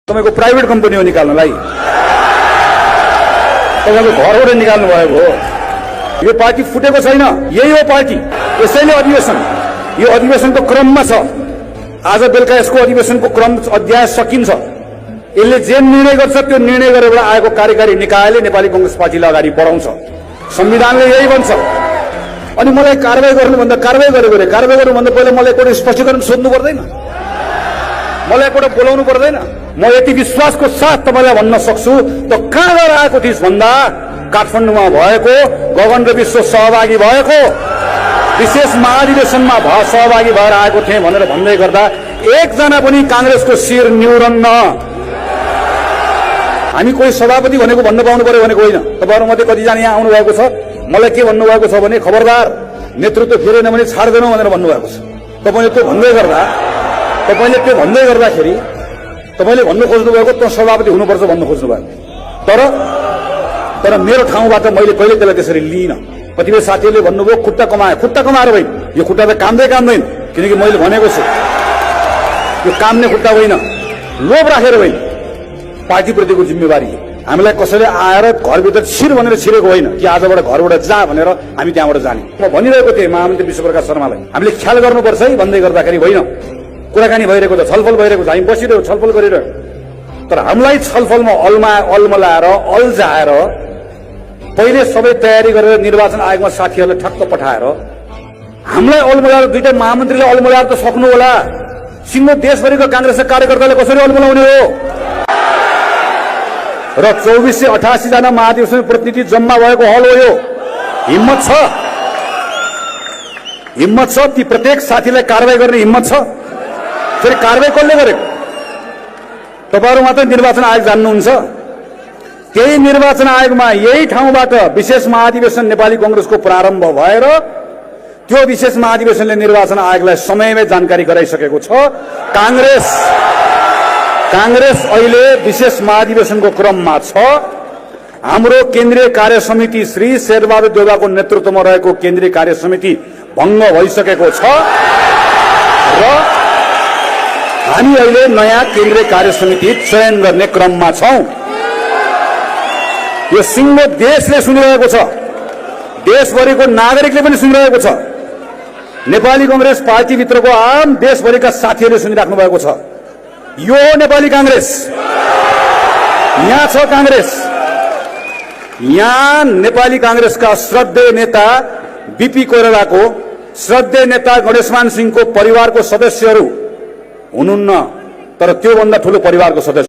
तपाईको private company हो निकाल्नलाई तपाईको घरबाट निकाल्नु भएको हो। यो पार्टी फुटेको छैन, यही हो पार्टी। यसैले अधिवेशन यो अधिवेशनको क्रममा छ। आज बेलुका यसको अधिवेशनको क्रम अध्याय सकिन्छ। यसले जे निर्णय गर्छ त्यो निर्णय गरेर आएको कार्यकारी निकायले नेपाली कांग्रेस पार्टीलाई अगाडि बढाउँछ। संविधानले यही भन्छ। अनि मलाई कारबाही गर्नुभन्दा कारबाही गर्नुभन्दा पहिला मलाई एउटा स्पष्टीकरण सोध्नु पर्दैन, मलाई एउटा बोलाउनु पर्दैन। म यति विश्वासको साथ तपाईलाई भन्न सक्छु त कहाँबाट आएको थिइस् भन्दा काठमाडौँमा भएको गगन र विश्व सहभागी भएको विशेष महाधिवेशनमा सहभागी भएर आएको थिएँ भनेर भन्दै गर्दा एकजना पनि कांग्रेसको शिर निहुरन्न। हामी कोही सभापति भनेको भन्न पाउनु पर्यो भनेको होइन। तपाईहरुमध्ये कतिजना यहाँ आउनु भएको छ, मलाई के भन्नु भएको छ भने खबरदार नेतृत्व फेरेन भने छाड्दैनौ भनेर भन्नु भएको छ। तपाईले त्यो भन्दै गर्दाखेरि तपाईले भन्नु खोज्नु भएको त सभापति हुनुपर्छ भन्नु खोज्नु भएको। तर मेरो ठाउँबाट मैले कहिले त्यसलाई त्यसरी लिइन। कतिपय साथीहरूले भन्नुभयो खुट्टा कमाएर होइन। यो खुट्टा त काम्दैन, किनकि मैले भनेको छु यो काम्ने खुट्टा होइन, लोभ राखेर होइन। पार्टीप्रतिको जिम्मेवारी हामीलाई कसैले आएर घरभित्र छिर भनेर छिरेको होइन कि आजबाट घरबाट जा भनेर हामी त्यहाँबाट जाने। म भनिरहेको थिएँ महामन्त्री विश्वप्रकाश शर्मालाई, हामीले ख्याल गर्नुपर्छ है भन्दै गर्दाखेरि होइन, कुराकानी भइरहेको छ, छलफल भइरहेको छ, हामी बसिरहेको छलफल गरिरहेको। तर हामीलाई छलफलमा अल्मलाएर अल्झाएर पहिले सबै तयारी गरेर निर्वाचन आयोगमा साथीहरूलाई ठक्क पठाएर हामीलाई अल्मलाएर दुईटा महामन्त्रीले अल्मलाएर त सक्नु होला। सिङ्गो देशभरिको कांग्रेसका कार्यकर्ताले कसरी अल्मलाउने हो? र 2488 जना महाधिवेशन प्रतिनिधि जम्मा भएको हल हो यो। हिम्मत छ ती प्रत्येक साथीलाई कारबाही गर्ने हिम्मत छ। फेरि कारबाही कसले गरेको? तपाईहरु मात्र निर्वाचन आयोग जान्नुहुन्छ। त्यही निर्वाचन आयोगमा यही ठाउँबाट विशेष महाधिवेशन नेपाली कांग्रेसको प्रारम्भ भएर त्यो विशेष महाधिवेशनले निर्वाचन आयोगलाई समयमै जानकारी गराइसकेको छ। कांग्रेस अहिले विशेष महाधिवेशनको क्रममा छ। हाम्रो केन्द्रीय कार्य समिति श्री शेरबहादुर देउवाको नेतृत्वमा रहेको केन्द्रीय कार्य समिति भङ्ग भइसकेको छ र हामी अहिले नयाँ केन्द्रीय कार्य समिति चयन गर्ने क्रममा छौं। यो सिङ्गो देशले सुनिरहेको छ, देशभरिको नागरिकले पनि सुनिरहेको छ। नेपाली कांग्रेस पार्टीभित्रको आम देशभरिका साथीहरूले सुनिराख्नु भएको छ। यो नेपाली कांग्रेस, यहाँ छ कांग्रेस। यहाँ नेपाली कांग्रेसका श्रद्धेय नेता बीपी कोइरालाको, श्रद्धेय नेता गणेशमान सिंहको परिवारको सदस्यहरू हुनुहुन्न, तर त्योभन्दा ठूलो परिवारको सदस्य